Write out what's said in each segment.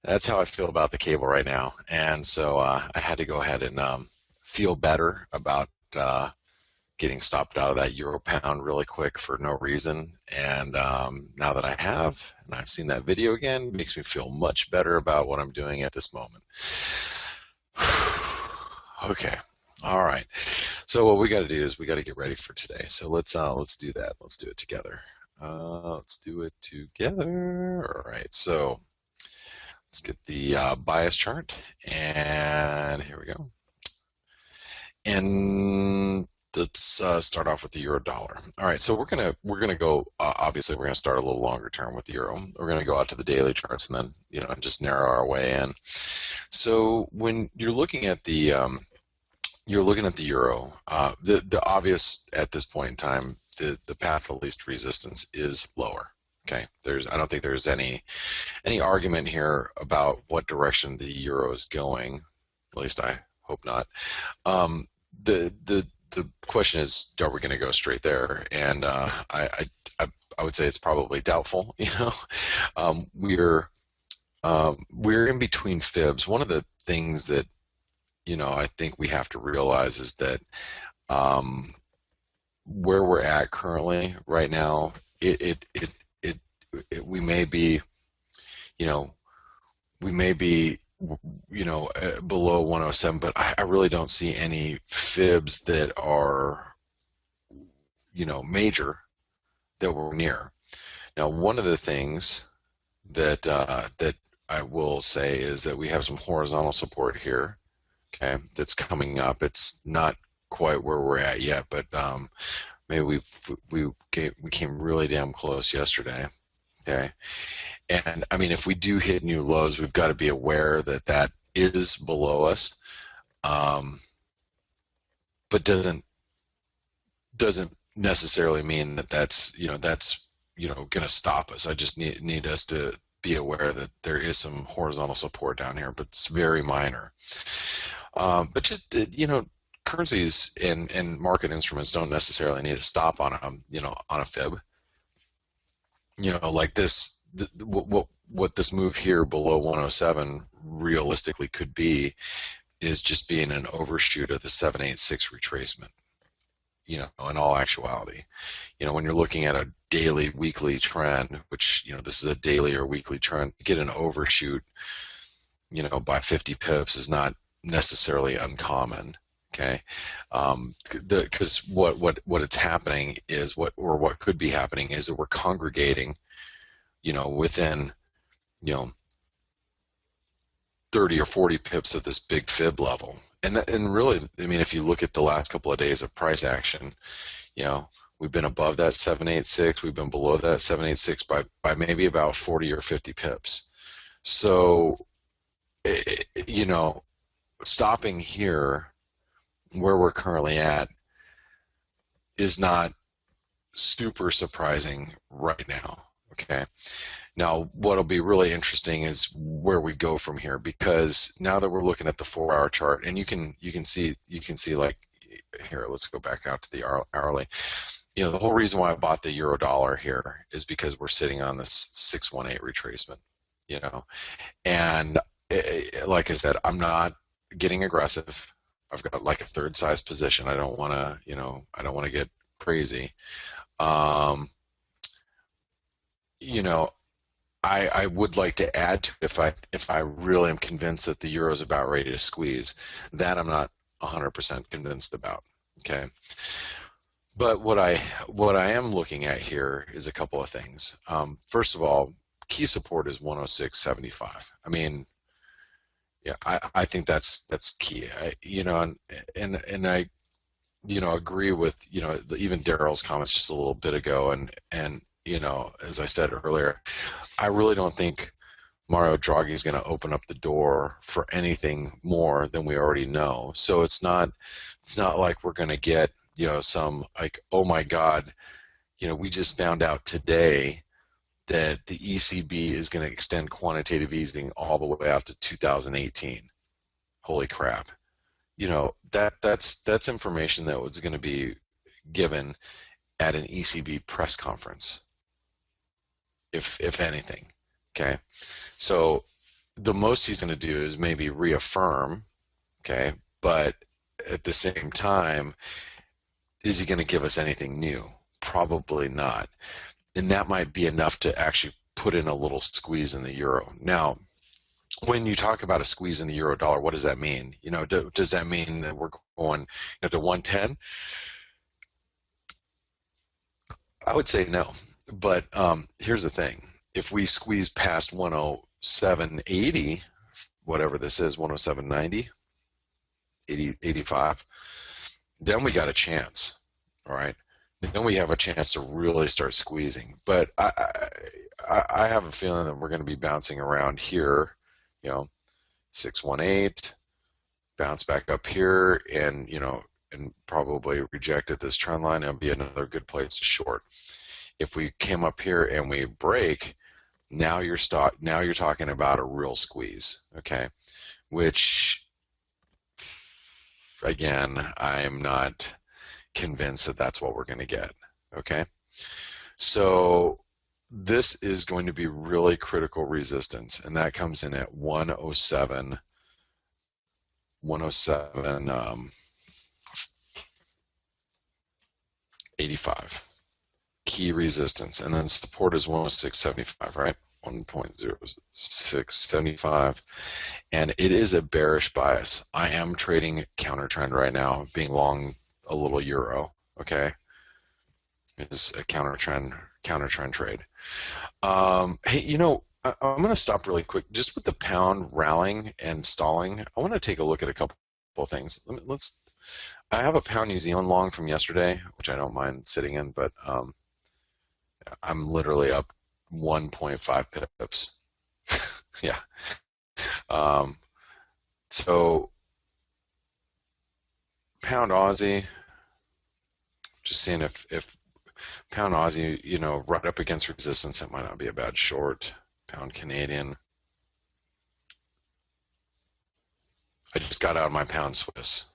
That's how I feel about the cable right now. And so I had to go ahead and feel better about getting stopped out of that euro pound really quick for no reason. And now that I have, and I've seen that video again, it makes me feel much better about what I'm doing at this moment. Okay. All right. So what we got to do is we got to get ready for today. So let's do that. Let's do it together. Let's do it together. All right. So let's get the bias chart, and here we go. And let's start off with the euro dollar. All right, so we're gonna go. Obviously, we're gonna start a little longer term with the euro. We're gonna go out to the daily charts and then just narrow our way in. So when you're looking at the euro, the obvious at this point in time, the path of least resistance is lower. Okay, I don't think there's any argument here about what direction the euro is going. At least I hope not. Um, the question is, are we going to go straight there? And I would say it's probably doubtful. We're in between fibs. One of the things that I think we have to realize is that um, where we're at currently right now, it, we may be, you know, we may be below 107, but I really don't see any fibs that are major that we're near. Now, one of the things that I will say is that we have some horizontal support here, okay, that's coming up. It's not quite where we're at yet, but maybe we came really damn close yesterday, okay. And I mean, if we do hit new lows, we've got to be aware that that is below us, um, but doesn't necessarily mean that that's going to stop us. I just need us to be aware that there is some horizontal support down here, but it's very minor. But just currencies and market instruments don't necessarily need to stop on a fib. Like this, what this move here below 107 realistically could be is just being an overshoot of the 786 retracement. In all actuality, when you're looking at a daily, weekly trend, which this is a daily or weekly trend, get an overshoot, by 50 pips is not necessarily uncommon. Okay, because what it's happening is what could be happening is that we're congregating, within, you know, 30 or 40 pips of this big fib level. And really, I mean, if you look at the last couple of days of price action, we've been above that 786, we've been below that 786 by maybe about 40 or 50 pips. So, stopping here where we're currently at is not super surprising right now. Okay. Now, what'll be really interesting is where we go from here, because now that we're looking at the 4-hour chart, and you can see like here. Let's go back out to the hourly. The whole reason why I bought the euro dollar here is because we're sitting on this 618 retracement. And like I said, I'm not getting aggressive. I've got like a third size position. I don't want to, I don't want to get crazy. Um, you know, I would like to add to if I really am convinced that the euro is about ready to squeeze. That I'm not 100% convinced about. Okay, but what I am looking at here is a couple of things. First of all, key support is 106.75. I mean, yeah, I think that's key. And I agree with even Daryl's comments just a little bit ago, and as I said earlier, I really don't think Mario Draghi is going to open up the door for anything more than we already know. So it's not like we're going to get some like, oh my God, we just found out today that the ECB is going to extend quantitative easing all the way out to 2018. Holy crap! That's information that was going to be given at an ECB press conference, if anything. Okay, so the most he's going to do is maybe reaffirm, okay? But at the same time, is he going to give us anything new? Probably not. And that might be enough to actually put in a little squeeze in the euro. Now, when you talk about a squeeze in the euro dollar, what does that mean? You know, does that mean that we're going, you know, to 110? I would say no. But here's the thing. If we squeeze past 107.80, whatever this is, 107.90, 80, 85, then we got a chance. All right. Then we have a chance to really start squeezing. But I have a feeling that we're going to be bouncing around here, you know, 618, bounce back up here, and, you know, and probably reject at this trend line and be another good place to short. If we came up here and we break, now you're talking about a real squeeze, okay? Which, again, I'm not convinced that that's what we're going to get, okay? So this is going to be really critical resistance, and that comes in at 107, 85. Key resistance, and then support is 106.75, right? 1.0675, and it is a bearish bias. I am trading counter trend right now, being long a little euro, okay? It's a counter trend trade. Hey, you know, I'm going to stop really quick. Just with the pound rallying and stalling, I want to take a look at a couple things. I have a pound New Zealand long from yesterday, which I don't mind sitting in, but I'm literally up 1.5 pips. Yeah. So pound Aussie, just seeing if pound Aussie, you know, right up against resistance, it might not be a bad short. Pound Canadian. I just got out of my pound Swiss.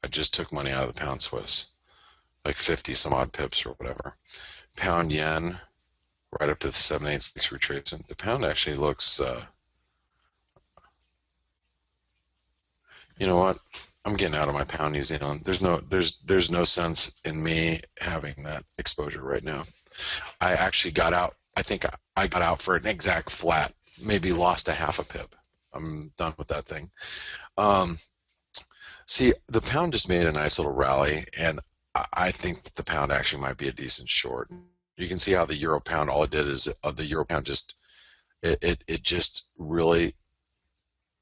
I just took money out of the pound Swiss, like 50 some odd pips or whatever. Pound yen, right up to the 786 retracement. The pound actually looks, you know what? I'm getting out of my pound New Zealand. There's no sense in me having that exposure right now. I actually got out. I think I got out for an exact flat, maybe lost a half a pip. I'm done with that thing. See, the pound just made a nice little rally, and I think that the pound actually might be a decent short. You can see how the euro pound, all it did is the euro pound just it just really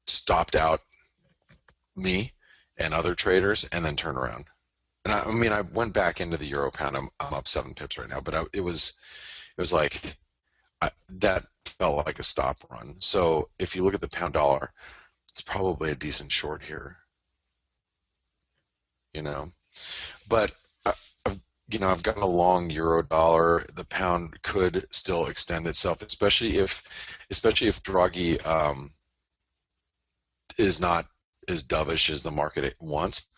stopped out me and other traders and then turned around. And I mean, I went back into the euro pound. I'm up 7 pips right now, but it was like that felt like a stop run. So if you look at the pound dollar, it's probably a decent short here, you know. But you know, I've got a long euro dollar. The pound could still extend itself, especially if Draghi is not as dovish as the market wants.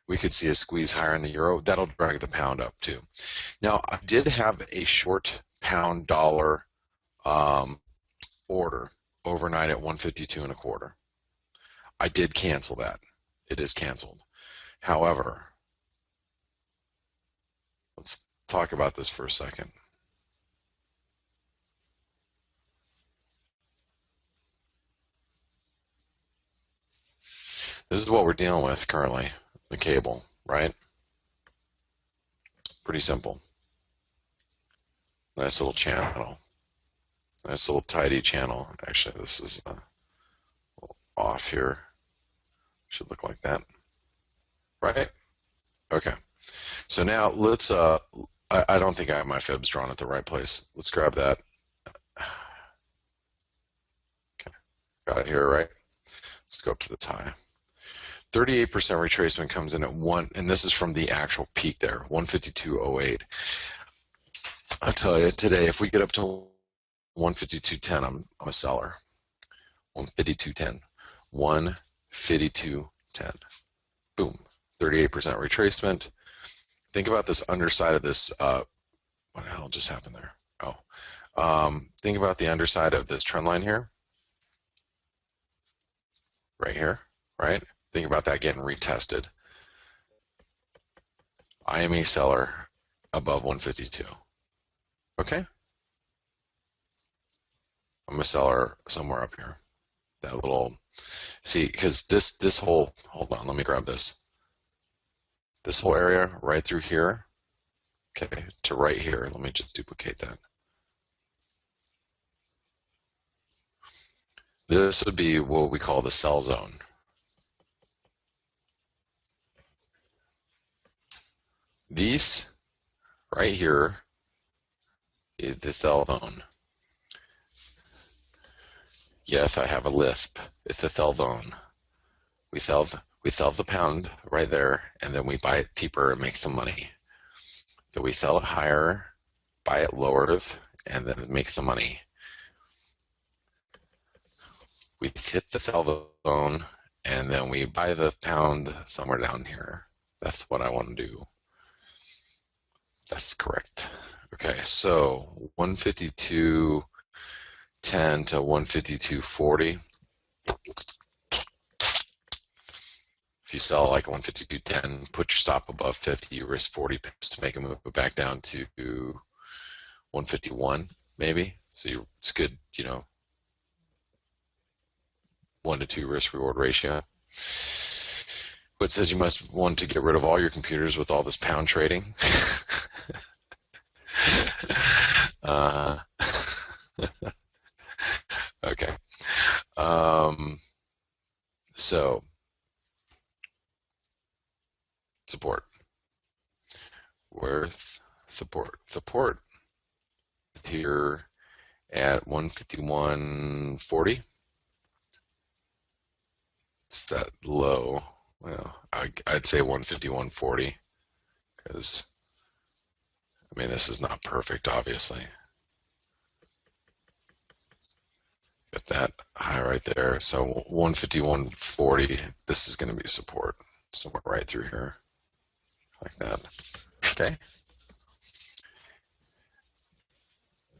We could see a squeeze higher in the euro. That'll drag the pound up too. Now, I did have a short pound dollar order overnight at 152.25. I did cancel that. It is canceled. However, let's talk about this for a second. This is what we're dealing with currently, the cable, right? Pretty simple. Nice little channel. Nice little tidy channel. Actually, this is off here. Should look like that, right? Okay. So now let's, I don't think I have my fibs drawn at the right place. Let's grab that. Okay, got it here, right? Let's go up to the tie. 38% retracement comes in at 1, and this is from the actual peak there, 152.08. I'll tell you, today, if we get up to 152.10, I'm a seller. 152.10. 152.10. Boom. 38% retracement. Think about this underside of this. What the hell just happened there? Oh. Think about the underside of this trend line here. right here, right? Think about that getting retested. I am a seller above 152. Okay? I'm a seller somewhere up here. That little, see, because this whole, hold on, let me grab this. This whole area right through here, okay, to right here. Let me just duplicate that. This would be what we call the sell zone. These right here is the sell zone. Yes, I have a lisp. It's the sell zone. We sell the pound right there, and then we buy it cheaper and make some money. So we sell it higher, buy it lower, and then make some money. We hit the sell zone, and then we buy the pound somewhere down here. That's what I want to do. That's correct. Okay, so 152.10 to 152.40. If you sell like 152.10, put your stop above 50, you risk 40 pips to make a move back down to 151, maybe. So it's good, 1 to 2 risk reward ratio. But it says you must want to get rid of all your computers with all this pound trading. Okay. So support. Worth support here at 151.40. It's that low. Well, I'd say 151.40 because I mean this is not perfect, obviously. Got that high right there. So 151.40. This is going to be support somewhere right through here, like that. Okay.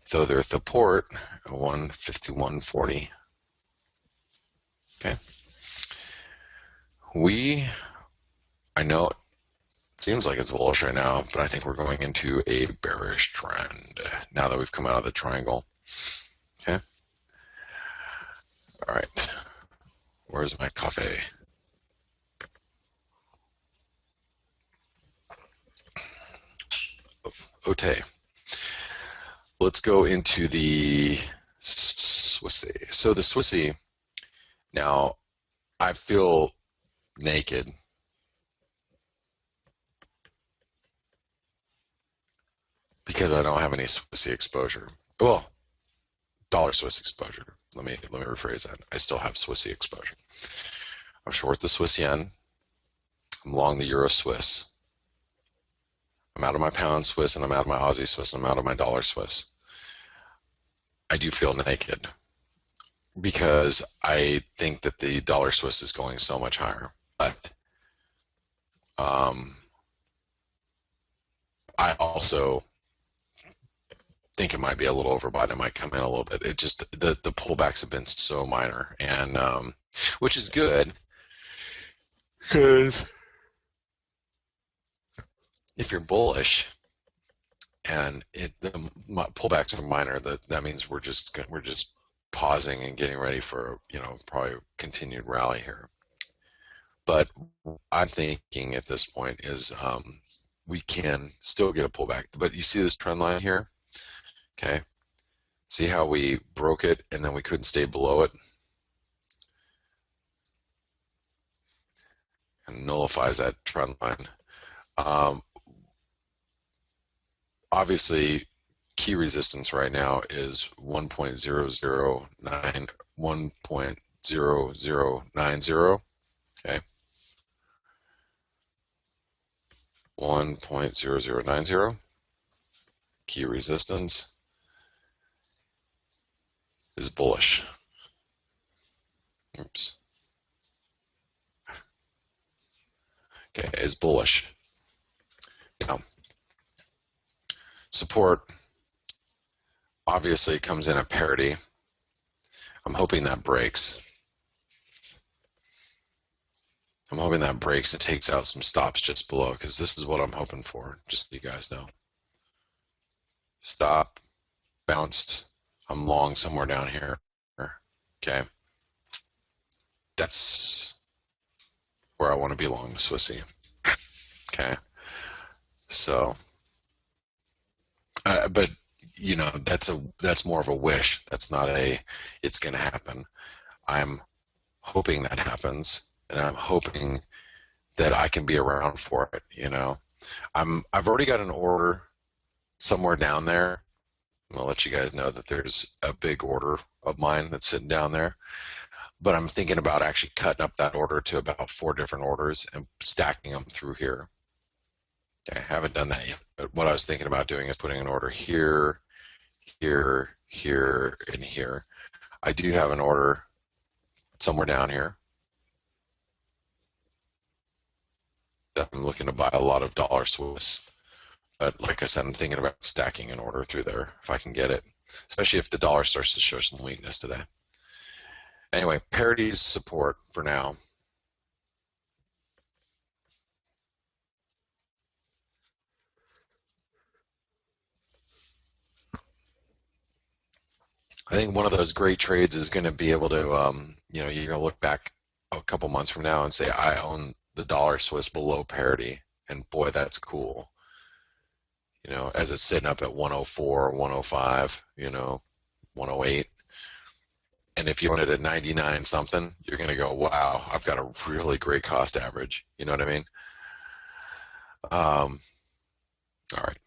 So there's support at 151.40. Okay. I know it seems like it's bullish right now, but I think we're going into a bearish trend now that we've come out of the triangle. Okay. All right. Where's my coffee? Okay. Let's go into the Swissy. So the Swissy, now I feel naked because I don't have any Swissy exposure. Well, dollar Swiss exposure. Let me rephrase that. I still have Swissy exposure. I'm short the Swiss yen. I'm long the Euro Swiss. I'm out of my pound Swiss, and I'm out of my Aussie Swiss, and I'm out of my dollar Swiss. I do feel naked because I think that the dollar Swiss is going so much higher. But I also think it might be a little overbought. It might come in a little bit. It just the pullbacks have been so minor, and which is good because if you're bullish and the pullbacks are minor, that means we're just pausing and getting ready for probably continued rally here. But I'm thinking at this point is we can still get a pullback. But you see this trend line here? Okay. See how we broke it and then we couldn't stay below it? And nullifies that trend line. Obviously, key resistance right now is 1.009, 1.0090. Okay. 1.0090. Key resistance is bullish. Oops. Okay, is bullish. Now, support obviously comes in at parity. I'm hoping that breaks. I'm hoping that breaks and takes out some stops just below, because this is what I'm hoping for, just so you guys know. Stop, bounced. I'm long somewhere down here. Okay. That's where I want to be long the Swissy. Okay. So, but you know, that's more of a wish. That's not a it's going to happen. I'm hoping that happens, and I'm hoping that I can be around for it. You know, I've already got an order somewhere down there. I'm gonna let you guys know that there's a big order of mine that's sitting down there. But I'm thinking about actually cutting up that order to about 4 different orders and stacking them through here. Okay, I haven't done that yet. But what I was thinking about doing is putting an order here, here, here, and here. I do have an order somewhere down here that I'm looking to buy a lot of dollar Swiss. But like I said, I'm thinking about stacking an order through there if I can get it, especially if the dollar starts to show some weakness today. Anyway, parity's support for now. I think one of those great trades is going to be able to, you know, you're going to look back a couple months from now and say, I own the dollar Swiss below parity. And boy, that's cool. You know, as it's sitting up at 104, 105, you know, 108. And if you own it at 99 something, you're going to go, wow, I've got a really great cost average. You know what I mean? All right,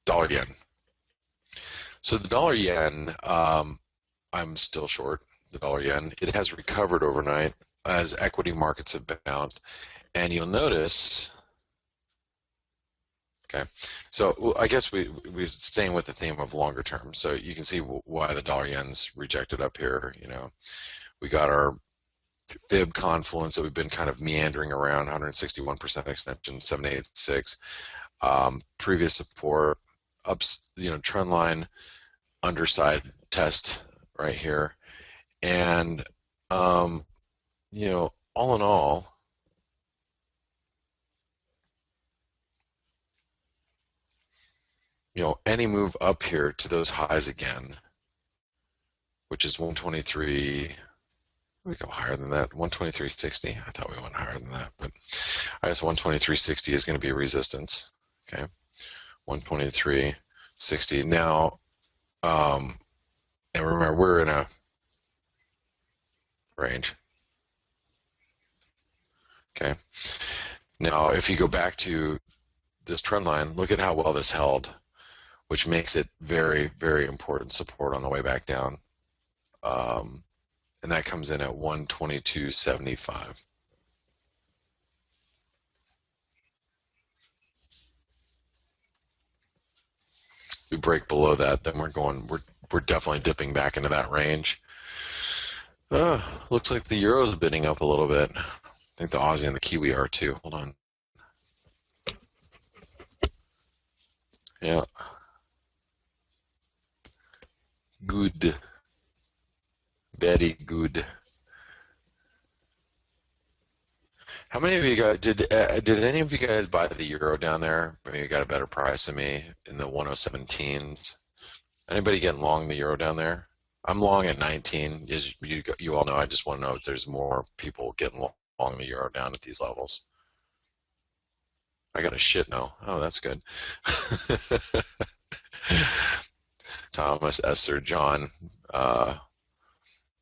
dollar yen. So the dollar yen, I'm still short the dollar yen. It has recovered overnight as equity markets have bounced. And you'll notice, okay, so I guess we're staying with the theme of longer term. So you can see why the dollar yen's rejected up here. You know, we got our fib confluence that we've been kind of meandering around, 161% extension, 786. Previous support, ups, you know, trend line, underside test right here. And, you know, all in all, you know, any move up here to those highs again, which is 123, we go higher than that, 123.60. I thought we went higher than that, but I guess 123.60 is going to be resistance. Okay, 123.60. Now, and remember, we're in a range. Okay. Now, if you go back to this trend line, look at how well this held, which makes it very, very important support on the way back down. And that comes in at 122.75. We break below that, then we're definitely dipping back into that range. Looks like the euro's bidding up a little bit. I think the Aussie and the Kiwi are too. Hold on. Yeah. Good. Very good. How many of you guys did any of you guys buy the euro down there? Maybe you got a better price than me in the 107.10s. Anybody getting long the euro down there? I'm long at 19. As you all know, I just want to know if there's more people getting long the euro down at these levels. I got a shit no. Oh, that's good. Thomas, Esther, John,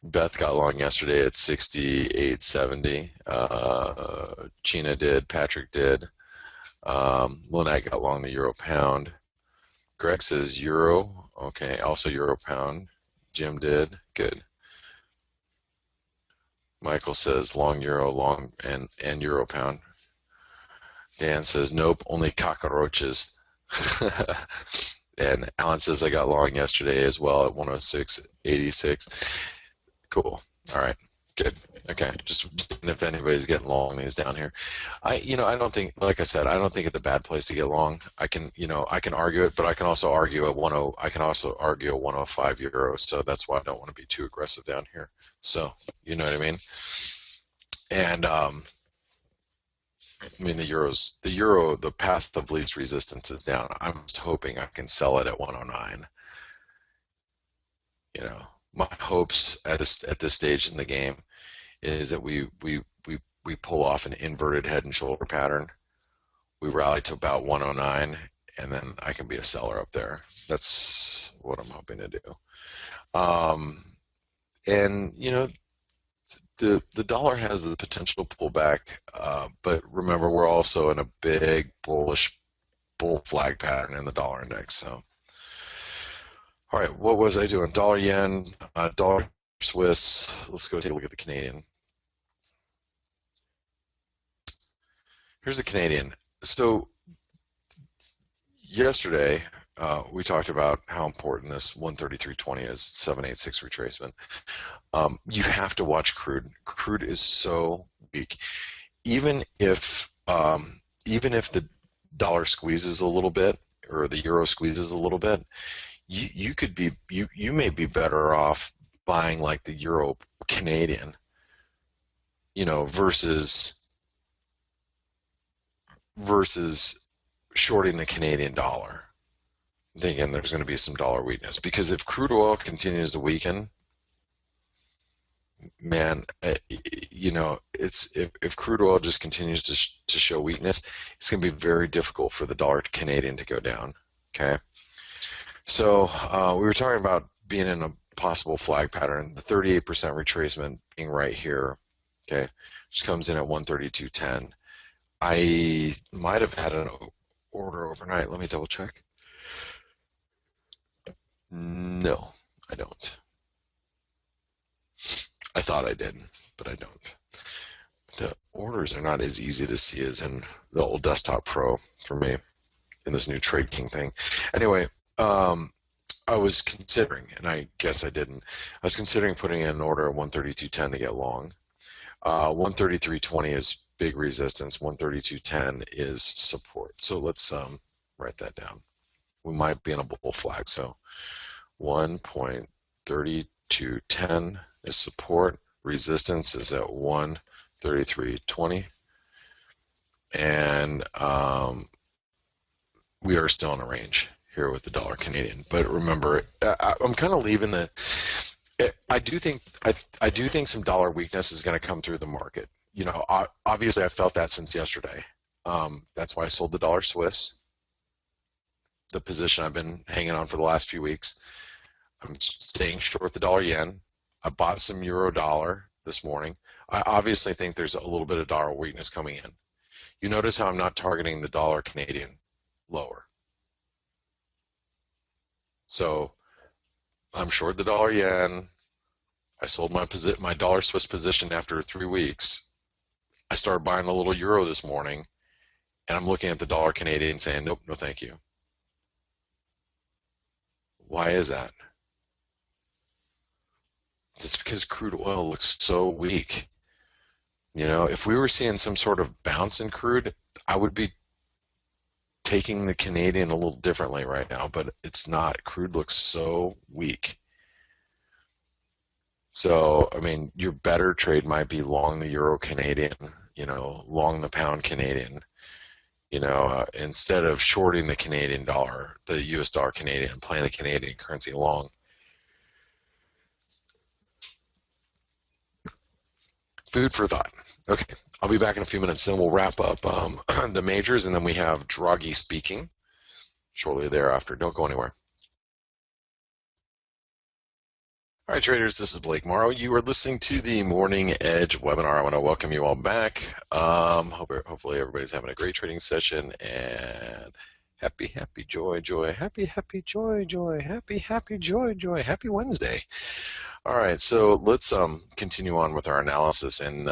Beth got long yesterday at 68.70. China did. Patrick did. Lynette got long the euro pound. Greg says euro. Okay, also euro pound. Jim did. Good. Michael says long euro, long and euro pound. Dan says nope, only cockroaches. And Alan says I got long yesterday as well at 106.86. Cool. All right. Good. Okay. Just if anybody's getting long these down here, I don't think, like I said, I don't think it's a bad place to get long. I can argue it, but I can also argue a 105 euros. So that's why I don't want to be too aggressive down here. So you know what I mean. And I mean, the path of least resistance is down. I'm just hoping I can sell it at 109. You know, my hopes at this stage in the game is that we pull off an inverted head and shoulder pattern. We rally to about 109, and then I can be a seller up there. That's what I'm hoping to do. And you know, the dollar has the potential pullback, but remember we're also in a big bullish bull flag pattern in the dollar index. So, all right, what was I doing? Dollar yen, dollar Swiss. Let's go take a look at the Canadian. Here's the Canadian. So yesterday we talked about how important this 133.20 is, 786 retracement. You have to watch crude. Crude is so weak. Even if the dollar squeezes a little bit or the euro squeezes a little bit, you may be better off buying like the euro Canadian, you know, versus shorting the Canadian dollar, thinking there's going to be some dollar weakness. Because if crude oil continues to weaken, man, you know, if crude oil just continues to show weakness, it's going to be very difficult for the dollar Canadian to go down. Okay, so we were talking about being in a possible flag pattern, the 38% retracement being right here. Okay, which comes in at 132.10. I might have had an order overnight. Let me double check. No, I don't. I thought I did, but I don't. The orders are not as easy to see as in the old Desktop Pro for me in this new Trade King thing. Anyway, I was considering, and I guess I didn't, I was considering putting in an order at 132.10 to get long. 133.20 is big resistance. 132.10 is support. So let's write that down. We might be in a bull flag. So 1.3210 is support. Resistance is at 133.20. And we are still in a range here with the dollar Canadian. But remember, I'm kind of leaving the. I do think some dollar weakness is going to come through the market. You know, obviously I felt that since yesterday. That's why I sold the dollar Swiss, the position I've been hanging on for the last few weeks. I'm staying short the dollar yen. I bought some euro dollar this morning. I obviously think there's a little bit of dollar weakness coming in. You notice how I'm not targeting the dollar Canadian lower. So I'm short the dollar yen. I sold my dollar Swiss position after 3 weeks. I started buying a little euro this morning, and I'm looking at the dollar Canadian saying, nope, no thank you. Why is that? It's because crude oil looks so weak. You know, if we were seeing some sort of bounce in crude, I would be taking the Canadian a little differently right now, but it's not. Crude looks so weak. So, I mean, your better trade might be long the euro Canadian, you know, long the pound Canadian, you know, instead of shorting the Canadian dollar, the US dollar Canadian, playing the Canadian currency long. Food for thought. Okay, I'll be back in a few minutes. Then we'll wrap up the majors, and then we have Draghi speaking shortly thereafter. Don't go anywhere. All right, traders, this is Blake Morrow. You are listening to the Morning Edge webinar. I want to welcome you all back. Hopefully everybody's having a great trading session, and happy joy, happy joy, happy Wednesday. All right, so let's continue on with our analysis, and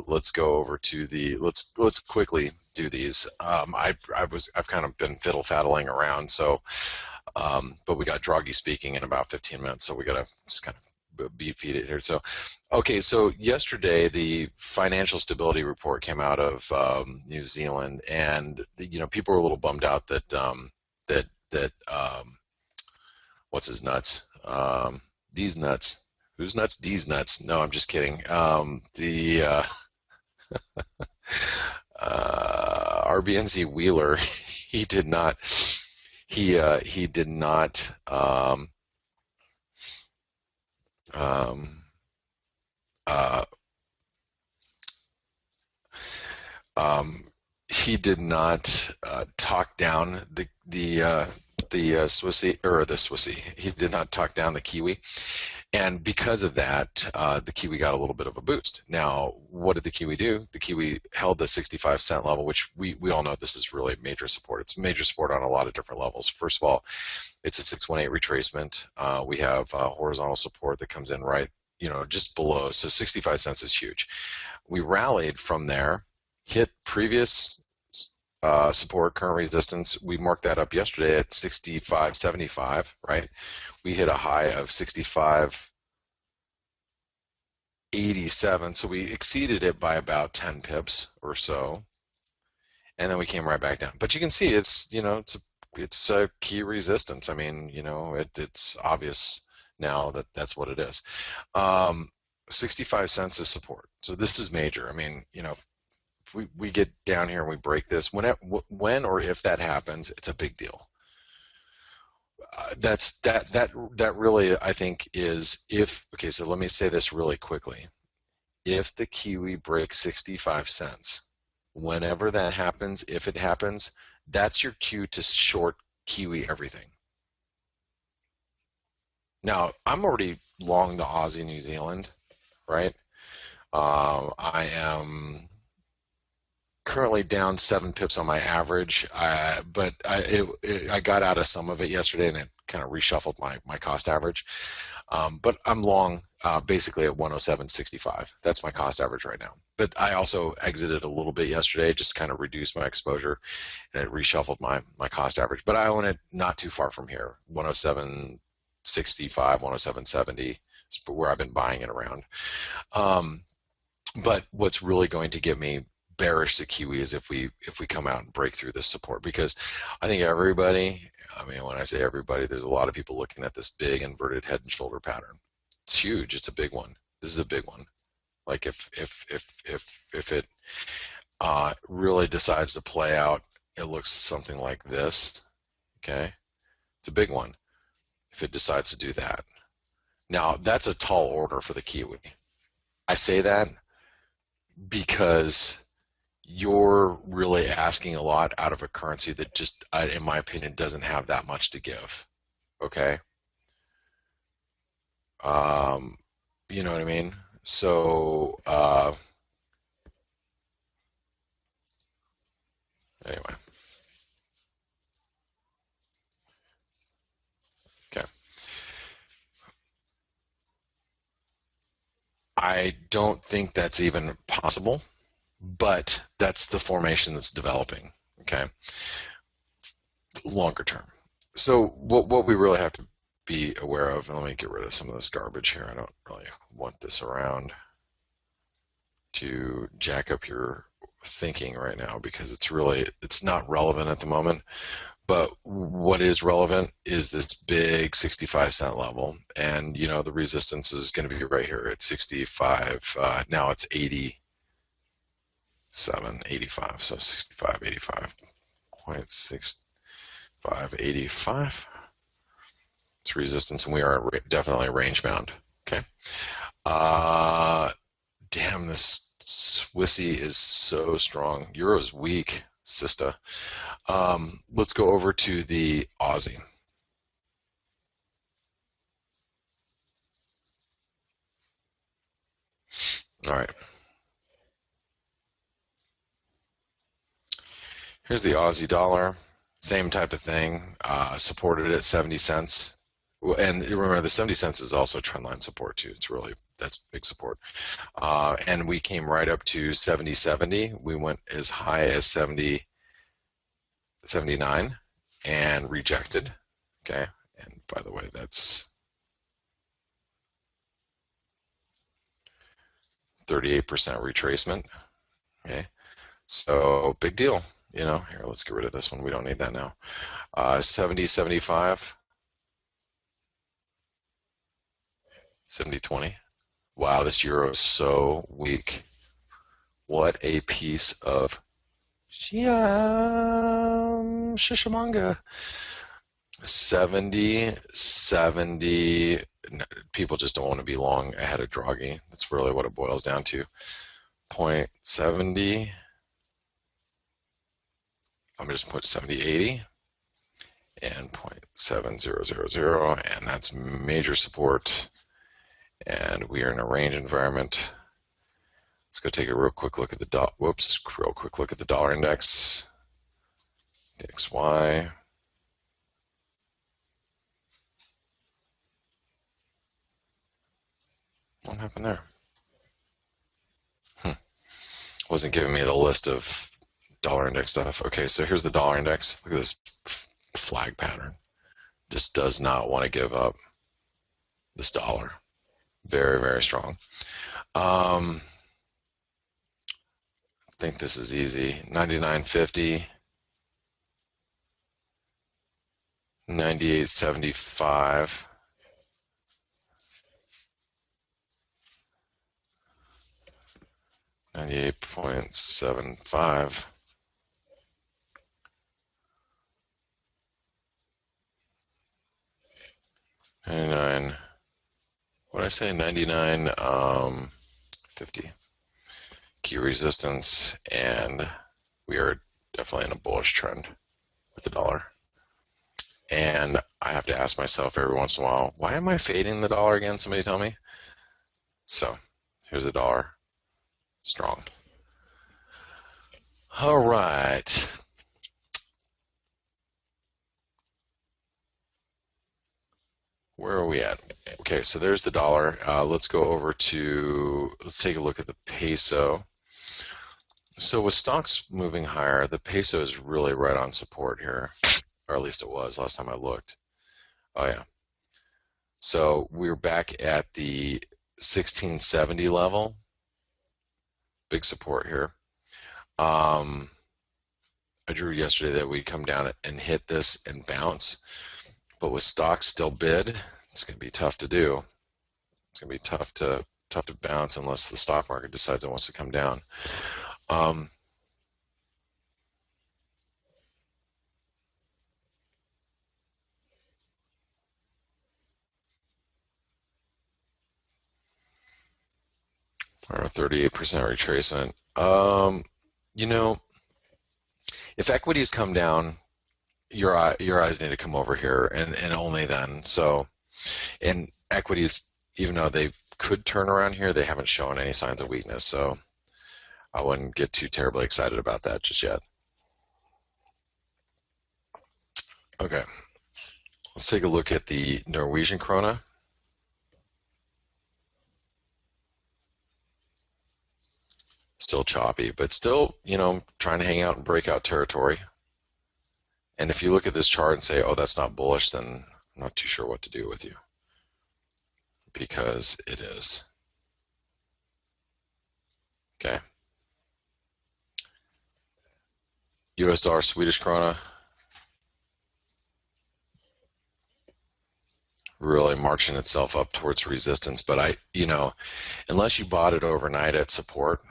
let's go over to the let's quickly do these. I've kind of been fiddle-faddling around, so but we got Draghi speaking in about 15 minutes, so we got to just kind of feed it here. So, okay, so yesterday the financial stability report came out of New Zealand, and you know, people were a little bummed out that what's his nuts? These nuts. Who's nuts? These nuts. No, I'm just kidding. RBNZ Wheeler, he did not. He did not. Um, uh, um, he did not talk down the Swissy, or the Swissy. He did not talk down the Kiwi, and because of that, the Kiwi got a little bit of a boost. Now, what did the Kiwi do? The Kiwi held the 65 cent level, which we all know this is really major support. It's major support on a lot of different levels. First of all, it's a 618 retracement. We have horizontal support that comes in right, just below. So 65 cents is huge. We rallied from there, hit previous support, current resistance. We marked that up yesterday at 65.75, right? We hit a high of 65.87, so we exceeded it by about 10 pips or so, and then we came right back down. But you can see it's a key resistance. I mean, it's obvious now that that's what it is. 65 cents is support, so this is major. I mean, if we get down here and we break this, when or if that happens, it's a big deal. That really, I think, is okay, so let me say this really quickly. If the Kiwi breaks 65 cents, whenever that happens, if it happens, that's your cue to short Kiwi everything. Now, I'm already long the Aussie New Zealand, right? I am currently down 7 pips on my average, but I got out of some of it yesterday, and it kind of reshuffled my cost average. But I'm long basically at 107.65. That's my cost average right now. But I also exited a little bit yesterday, just kind of reduced my exposure, and it reshuffled my cost average. But I own it not too far from here, 107.65, 107.70 is where I've been buying it around. But what's really going to get me bearish the Kiwi is if we come out and break through this support, because I think everybody, I mean, when I say everybody, there's a lot of people looking at this big inverted head and shoulder pattern. It's huge. It's a big one. This is a big one. Like if it really decides to play out, it looks something like this. Okay, it's a big one. If it decides to do that, now that's a tall order for the Kiwi. I say that because you're really asking a lot out of a currency that just, in my opinion, doesn't have that much to give. Okay. You know what I mean? So anyway, okay. I don't think that's even possible, but that's the formation that's developing. Okay. Longer term. So what we really have to be aware of, and let me get rid of some of this garbage here. I don't really want this around to jack up your thinking right now, because it's not relevant at the moment. But what is relevant is this big 65 cent level, and the resistance is going to be right here at 65. Now it's 87.85, so 65.85. It's resistance, and we are definitely range bound. Okay. Damn, this Swissy is so strong. Euro's weak, Sista. Let's go over to the Aussie. All right. Here's the Aussie dollar. Same type of thing. Supported at 70 cents. And remember, the 70 cents is also trendline support too. That's big support. And we came right up to 70.70. We went as high as 70.79 and rejected. Okay. And by the way, that's 38% retracement. Okay. So big deal. Here, let's get rid of this one. We don't need that now. 70.75. 70.20. Wow, this euro is so weak. What a piece of Shishamanga. 70, 70. People just don't want to be long ahead of Draghi. That's really what it boils down to. 0.70. I'm just put 70, 80 and 0.7000, and that's major support. And we are in a range environment. Let's go take a real quick look at the real quick look at the dollar index. DXY. What happened there? Wasn't giving me the list of dollar index stuff. Okay, so here's the dollar index. Look at this flag pattern. Just does not want to give up this dollar. Very, very strong. I think this is easy. 99.50, 98.75. 98.75. 99. What did I say? 99.50. Key resistance, and we are definitely in a bullish trend with the dollar. And I have to ask myself every once in a while, why am I fading the dollar again? Somebody tell me. So here's the dollar, strong. All right. Where are we at? Okay, so there's the dollar. Let's go over to, let's take a look at the peso. So with stocks moving higher, the peso is really right on support here, or at least it was last time I looked. Oh yeah. So we're back at the 1670 level. Big support here. I drew yesterday that we'd come down and hit this and bounce, but with stocks still bid, it's going to be tough to do. It's going to be tough to bounce unless the stock market decides it wants to come down. Or a 38% retracement. You know, if equities come down, your eyes need to come over here, and only then. So, and equities, even though they could turn around here, they haven't shown any signs of weakness. So I wouldn't get too terribly excited about that just yet. Okay, let's take a look at the Norwegian krona. Still choppy, but still, you know, trying to hang out in breakout territory. And if you look at this chart and say, oh, that's not bullish, then I'm not too sure what to do with you, because it is. Okay. US dollar, Swedish krona. Really marching itself up towards resistance, but you know, unless you bought it overnight at support,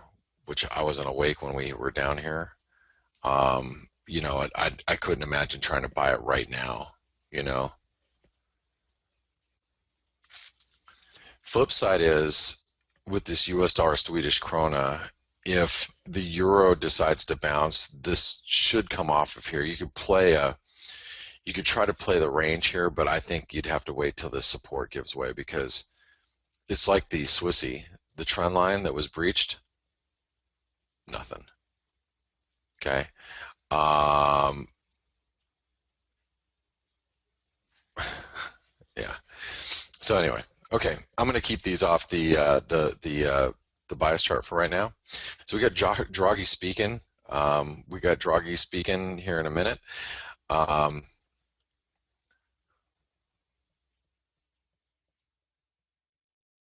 which I wasn't awake when we were down here, you know, I couldn't imagine trying to buy it right now, you know. Flip side is, with this US dollar, Swedish krona, if the euro decides to bounce, this should come off of here. You could try to play the range here, but I think you'd have to wait till this support gives way, because it's like the Swissy, the trend line that was breached, nothing. Okay. Yeah. So anyway, okay, I'm going to keep these off the bias chart for right now. So we got Draghi speaking. We got Draghi speaking here in a minute.